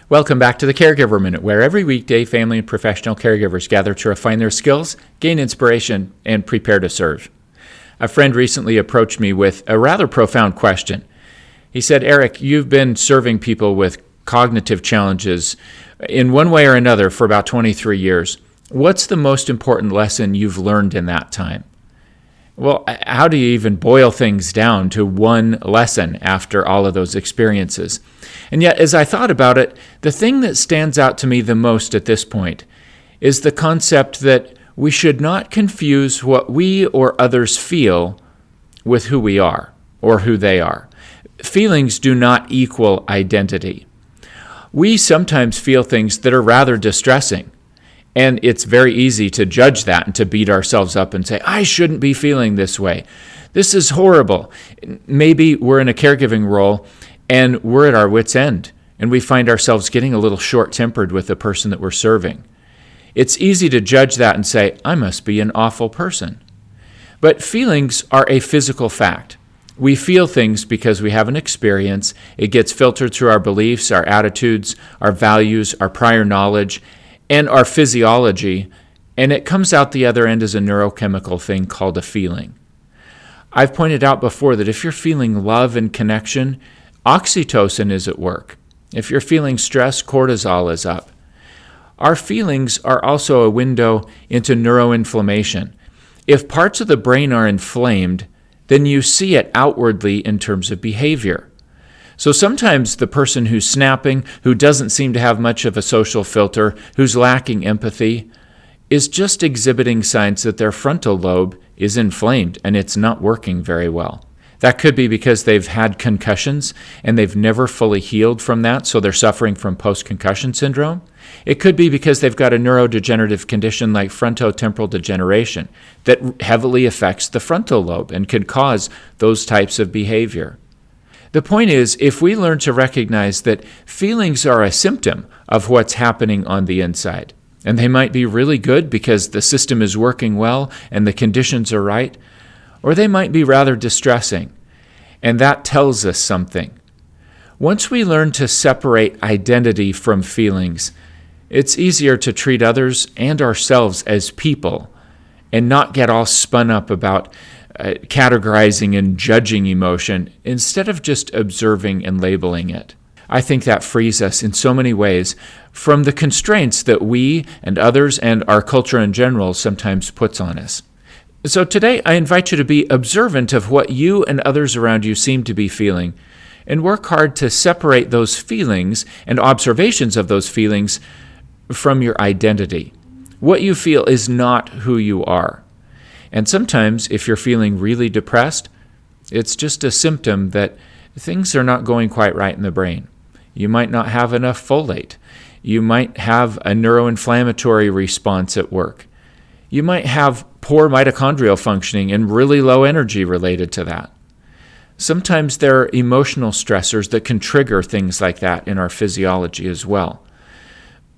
Welcome back to the Caregiver Minute, where every weekday family and professional caregivers gather to refine their skills, gain inspiration, and prepare to serve. A friend recently approached me with a rather profound question. He said, "Eric, you've been serving people with cognitive challenges in one way or another for about 23 years. What's the most important lesson you've learned in that time?" Well, how do you even boil things down to one lesson after all of those experiences? And yet, as I thought about it, the thing that stands out to me the most at this point is the concept that we should not confuse what we or others feel with who we are or who they are. Feelings do not equal identity. We sometimes feel things that are rather distressing. And it's very easy to judge that and to beat ourselves up and say, I shouldn't be feeling this way. This is horrible. Maybe we're in a caregiving role and we're at our wit's end and we find ourselves getting a little short-tempered with the person that we're serving. It's easy to judge that and say, I must be an awful person. But feelings are a physical fact. We feel things because we have an experience. It gets filtered through our beliefs, our attitudes, our values, our prior knowledge, and our physiology, and it comes out the other end as a neurochemical thing called a feeling. I've pointed out before that if you're feeling love and connection, oxytocin is at work. If you're feeling stress, cortisol is up. Our feelings are also a window into neuro-inflammation. If parts of the brain are inflamed, then you see it outwardly in terms of behavior. So sometimes the person who's snapping, who doesn't seem to have much of a social filter, who's lacking empathy, is just exhibiting signs that their frontal lobe is inflamed and it's not working very well. That could be because they've had concussions and they've never fully healed from that, so they're suffering from post-concussion syndrome. It could be because they've got a neurodegenerative condition like frontotemporal degeneration that heavily affects the frontal lobe and could cause those types of behavior. The point is, if we learn to recognize that feelings are a symptom of what's happening on the inside, and they might be really good because the system is working well and the conditions are right, or they might be rather distressing, and that tells us something. Once we learn to separate identity from feelings, it's easier to treat others and ourselves as people and not get all spun up about categorizing and judging emotion instead of just observing and labeling it. I think that frees us in so many ways from the constraints that we and others and our culture in general sometimes puts on us. So today I invite you to be observant of what you and others around you seem to be feeling and work hard to separate those feelings and observations of those feelings from your identity. What you feel is not who you are. And sometimes, if you're feeling really depressed, it's just a symptom that things are not going quite right in the brain. You might not have enough folate. You might have a neuroinflammatory response at work. You might have poor mitochondrial functioning and really low energy related to that. Sometimes there are emotional stressors that can trigger things like that in our physiology as well.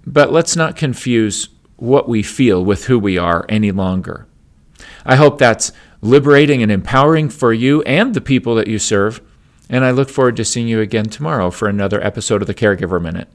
But let's not confuse what we feel with who we are any longer. I hope that's liberating and empowering for you and the people that you serve, and I look forward to seeing you again tomorrow for another episode of the Caregiver Minute.